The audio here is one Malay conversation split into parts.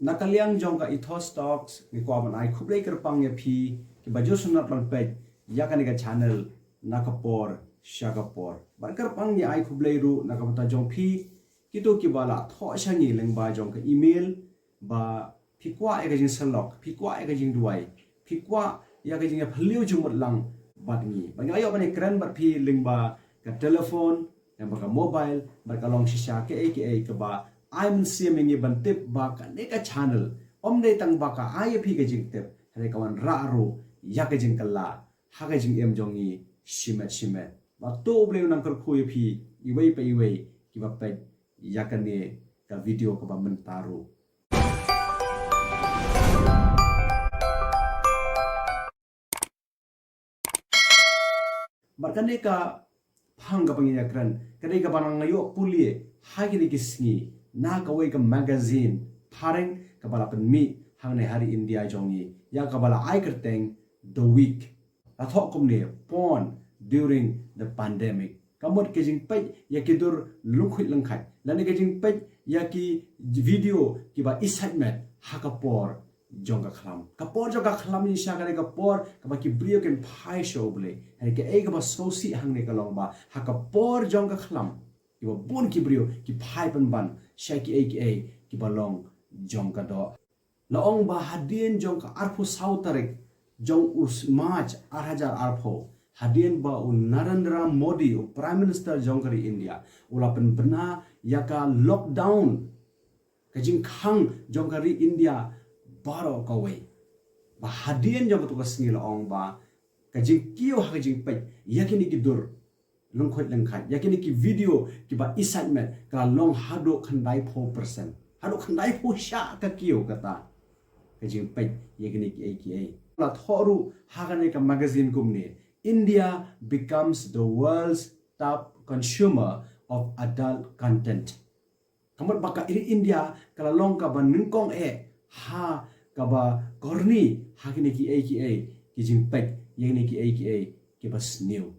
nakaliang jong ka ethos talks ni ko man ai khublei kerpang ya phi ki bajo sunat lan pe ya kan ga channel nakapor shagapor barkar pang ya ai khublei ru nakapata jong phi ki to ki bala tho shangi leng ba jong ka email ba phi kwa e ga jing salok phi kwa e ga jing duai phi kwa ya ga jing ya phliu jumot lang bat ni ba ngayo ba ni kran bat phi leng ba ka telephone yang ba ka mobile ba ka long shisha ke ka ba I'm seeing you bantip baka neka channel omne tang baka ay phi ke jing tip hare kawan ra ro ya ke jing kala ha ke jing em jongi shimet ba to ble nang kar khu phi iwei pe iwei ki ba pe ya ka ne ka video ka ba mentaro barkan neka phang ka pangiya kran kadai ka banang ngayo pulie ha ki ni kisngi na kawai ka magazine pareng kabala pen mi hang ne hari India jongi ya kabala ai kerteng the week athok kum ne porn during the pandemic kamot ke jing pe ya kidur lungkhit lengkhat lane ke jing pe ya ki video ki ba excitement ha ka por jonga khlam ka por jonga khlam ni sha ka por ka ba ki brio ken phai show ble ha ke ei ka ba sosi hang ne ka long ba ha ka por jonga khlam ki ba bon ki brio ki phai pan ban shaki aka ki balong jong ka do laong ba hadien jong ka arpho sautarek jong us march 8000 arpho hadien ba un Narendra Modi u prime minister jong kari India ula pen bena yaka lockdown ka jing khang jong kari India baro ka we ba hadien jong to ka singi laong ba ka jing kiyo ha ka jing pe yakini ki dur lungkhot lengkhat yakini ki video ki ba excitement ka long hado khandai 4% hado khandai 4 sha ka kiyo kata ka jing pe yakini ki aka la thoru hagane ka magazine kumne India becomes the world's top consumer of adult content kamot baka iri India kala long ka ban ningkong ha ka ba korni hagine ki aka ki jing pe yakini ki aka ki ba new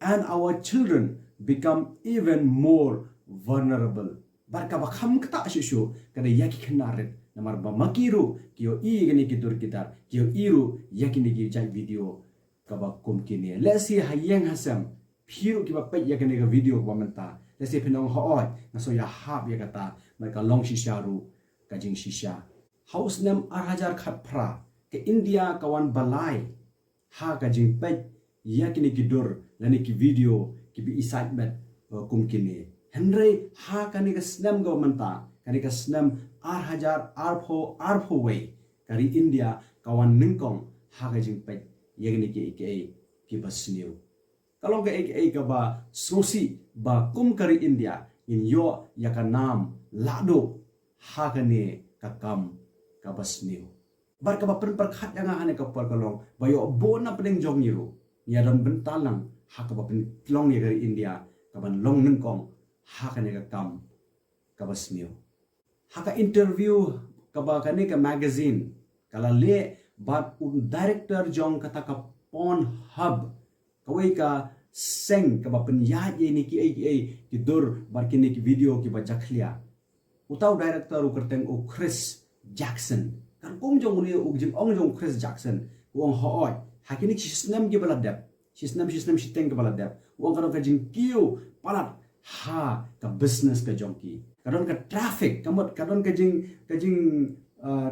and our children become even more vulnerable. Barka ba kham kata shushu kada yaki khanaret namar ba makiru kiyo gani ki dur kitar kiyo iru yaki ni ki chai video ka ba kum kini let's see hayeng hasam phiru ki ba pe yakani ka video ba manta let's see pinong hooi naso ya hab ya kata mereka long shisha ru ka jing shisha house name 8000 khat phra ke India kawan balai ha ka jing pe yakini ki dur lani ki video ki bi excitement kum kini henry ha kani ka snam government ta kani ka snam 8000 arpho way kari India kawan ningkong ha ka jing pe yakini ki basniu kalong ka ka ba sosi ba kum kari India in yo yaka nam lado ha kani ka kam ka basniu bar ka ba per khat yang hane ka par kalong bayo bona pedeng jong yiru ya dan bentalang hak ba pen long ye dari India kaban long nengkong hak ne ka kam ka basmio haka interview ka ba kane ka magazine kala le ba un director jong kata ka pon hub kawai ka seng ka ba pen ya ye ni ki dur bar kini ki video ki ba jakhlia utau director u kerteng u Chris Jackson kan kum jong ni u jing ong jong Chris Jackson wong hooi hakini ki snam ki bala dep sistem shiteng ke bala dep wong kadang ka jing kiu palat ha ka business ka jongki kadang ka traffic kamot kadang ka jing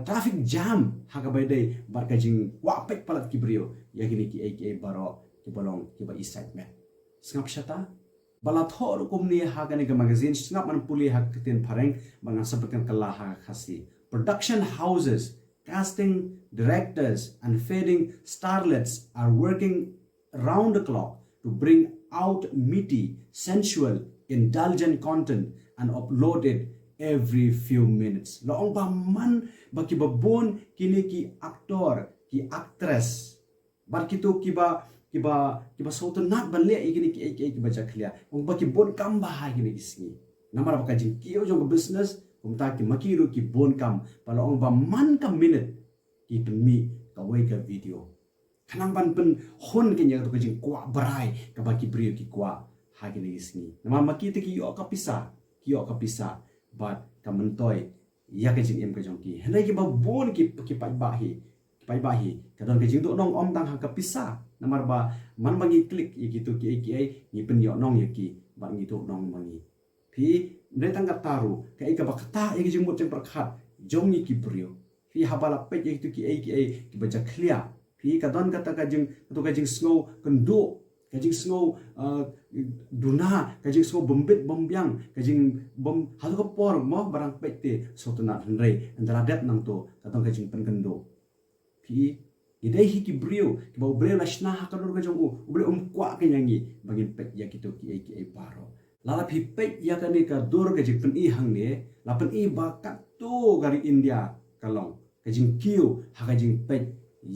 traffic jam ha ka baidai bar ka jing wapek palat ki brio yakini ki aka baro ki bolong ki ba excitement ngap shata bala thor kum ni ha ka ne ka magazine ngap man puli ha kitin phareng bang sabakan kala ha khasi production houses casting directors and fading starlets are working round the clock to bring out meaty, sensual, indulgent content and upload it every few minutes. Laong ba man ba kibabon kini ki aktor, ki actress. Bar kito kiba sautan nat ban le ikini ki ba jaklia. Ong ba kibon kam ba kini kisni. Namar ba kajing kiyo jong business kumta ki makiru ki bon kam palaong ba man ka minute ki pemi ka wai ka video. Kanang ban pen hon kenya to kajing kwa brai ka ba ki brio ki kwa hagini isni nama makita ki yo kapisa but ka mentoy ya ke jing em ke jong ki henai ki ba bon ki pai ba hi ka don ke jing do nong om tang ha ka pisa namar ba man bangi klik ye gitu ki ai ni pen yo nong ye ki ba ngi do nong bangi phi ne tang ka taru ka ka ba kata ye jing mo cheng prakhat jong ni ki brio phi habala pe ye gitu ki ai ki ba ja clear phi ka don ka jing to ka jing snow kan do ka jing snow duna ka jing snow bombit bombyang ka jing bom hal ko por mo barang pe te so to na rei andara det nang to ka don ka jing pen kan do phi idai hi ki brio ki ba brio la shna ha ka do ka jong u brio kwa ka nyangi bangin pe ya ki to ki ai paro lala phi pe ya ka ni ka dur ka jing pen I hang ne la pen I ba ka to gari India kalong ka jing kiu ha ka jing pe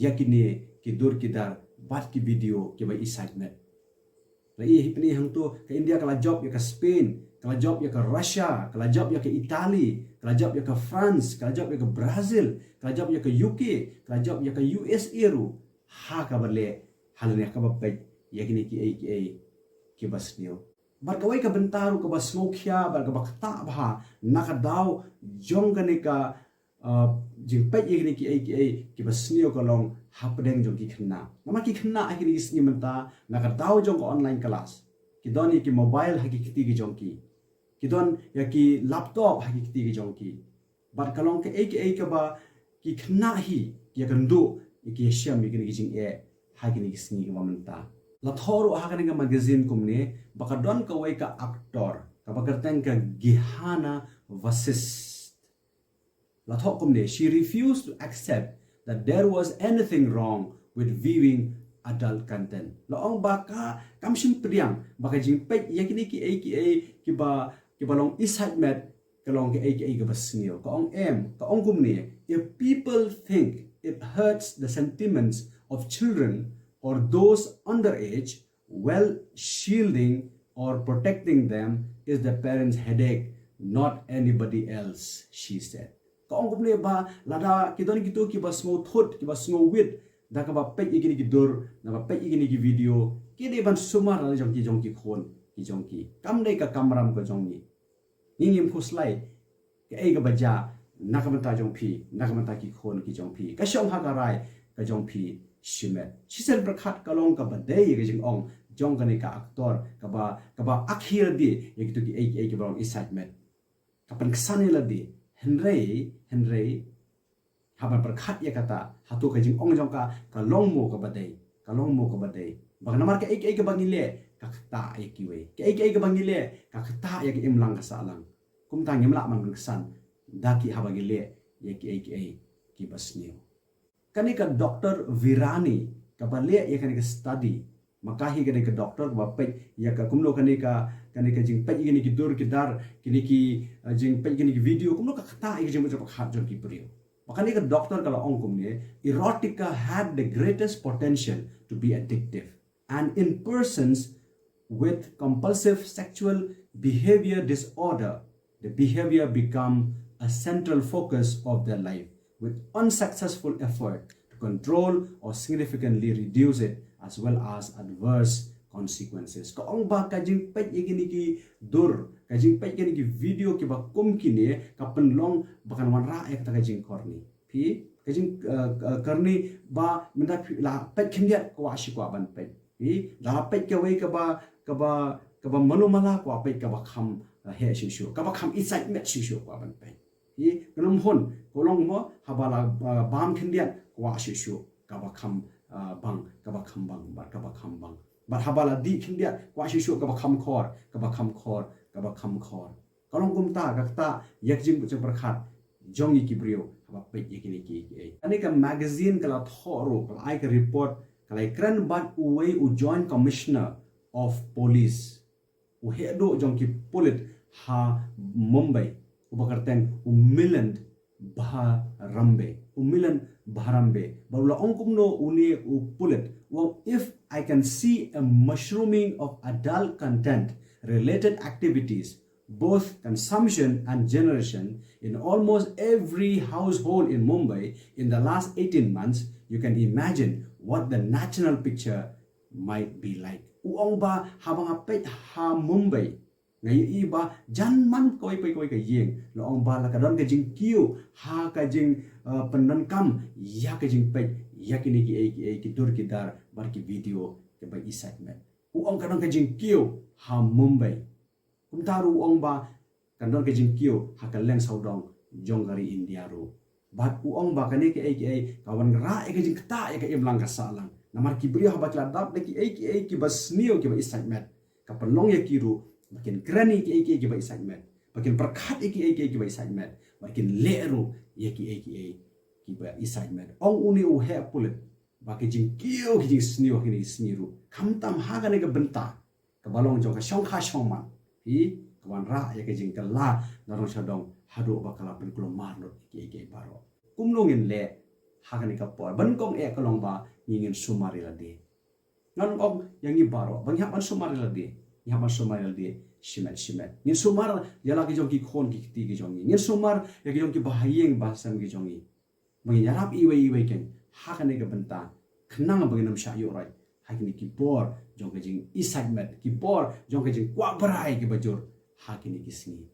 ya ki ne ki dur ki dar bat ki video ki ba excitement la I hipni hang to ka India kala job ya ka Spain kala job ya ka Russia kala job ya ka Italy kala job ya ka France kala job ya ka Brazil kala job ya ka UK kala job ya ka USA ru ha ka bale halne ka ba pe ya ki ki bas niyo bar ka wai ka bentaru ka bas smokia bar ka bakta ba naka daw jong ka ni ka jing pe ye ki bas niyo ka long hapdeng jong ki khna nama ki khna a ki ni menta na ka daw jong online class ki don ki mobile ha ki kiti ki jong ki don ya ki laptop ha ki kiti ki jong ki bar ka long ke ka ba ki khna hi ki ka ndu ki sham ki ni jing ha ki ni sni ki menta la thoru ha ka ni magazine kumne ba ka don ka wai ka actor ka ba ka tang ka Gihana Vasist la thok kumne she refused to accept that there was anything wrong with viewing adult content. Laong baka kamshin priang baka jing pek yakini ki ba long excitement kalong ki ka basnio ka ong ka ong kumni if people think it hurts the sentiments of children or those underage, well, shielding or protecting them is the parents' headache, not anybody else, she said. Kaong kumne ba lada kidon gitu ki ba small thought ki ba small wit da ka ba pek igini ki dur na ba pek igini ki video ki de ban sumar na jong ki khon ki jong ki kam nei ka kamram ko jong ni ngim khuslai ke ai ga ba ja na ka mata jong phi na ka mata ki khon ki jong phi ka shong ha ka rai ka jong phi shimet chisel prakhat kalong ka ba dei ga jing ong jong ka nei ka actor ka ba akhir di ye ki to ki ai ki ba excitement kapan kesane la di Henry haban perkhat ya kata hatu ka jing ong jong ka long mo ka badai bang namar ka ek ka bangile ka khata ai ki we ka ek ka bangile ka khata ya ki imlang ka salang kum ta ngimla man san daki habagile ya ki ki basniyo kani ka Dr. Virani ka bale ya kani ka study makahi kani ka doctor ba pe ya ka kumlo kani ka jing pe kani ki dur ki dar kani ki jing pe kani ki video kumlo ka khata ai jing mo khat jong ki priyo makani ka doctor kala ong kumne erotica had the greatest potential to be addictive and in persons with compulsive sexual behavior disorder the behavior become a central focus of their life with unsuccessful effort to control or significantly reduce it as well as adverse consequences. Ka ong ba kajing pet igini ki dur, kajing pet igini ki video ki ba kum kini ka penlong bakan wan ra ek ta kajing korni. Pi kajing karni ba menda la pet kindia ko ashi ko ban pet. Pi la pet ka wei ka ba manumala ko pet ka ba kham he shishu. Ka ba kham excitement shishu ko ban pet. Pi kanam hon kolong mo habala bam kindia ko ashi shu ka ba kham bang ka ba kham bang ba ka ba kham bang but habala di kindia kwa shishu ka ba kham khor kalong kumta ka ta yakjing bu prakhat jongi ki brio haba pe yakini ki ani ka magazine kala thoro kala ai ka report kala kran ban uwei u joint commissioner of police u hedo jong ki polit ha Mumbai ubakarten Milan Bharambe barula ongkumno uni u pulit well if I can see a mushrooming of adult content related activities both consumption and generation in almost every household in Mumbai in the last 18 months you can imagine what the national picture might be like uong ba habang apet ha Mumbai ngai iba janman koi ka yeng lo ong ba la ka don ka jing kiu ha ka jing penan kam ya ka jing pe ya kini ki dur ki dar bar ki video ke ba excitement u ong ka don ka jing kiu ha Mumbai kum taru ong ba ka don ka jing kiu ha ka leng saudong jonggari India ru bat u ong ba ka ne ki kawan ra ka jing kta ka imlang ka salang namar ki brio ha ba kla dap ki bas nio ki ba excitement ka pelong ya kiru makin grani ki ba excitement makin perkat ki ba excitement makin leru ya ki ba excitement ong uni u he pulit baki jing kiu ki jing snio ki sniru kamtam ha ga ne ga benta ka balong jong ka shong kha shong man hi kawan ra ya ki jing ka la narong sadong hadu ba kala pen kulo mar lo ki baro kumlongin le ha ga ne ka por ban kong e kalong ba ngin sumari la de non ong yang i baro bang ha ban sumari la de ya mas sumar dia simet ni sumar ya lagi jong ki khon ki ti ki jong ni sumar ya ki jong ki bahayeng bahasam ki jong ni bang ya rap iwe ken ha kan ne ga benta khnang bang nam sha yo rai ha ki ki por jong ka jing excitement ki por jong ka jing kwa brai ki bajur ha ki ni ki singi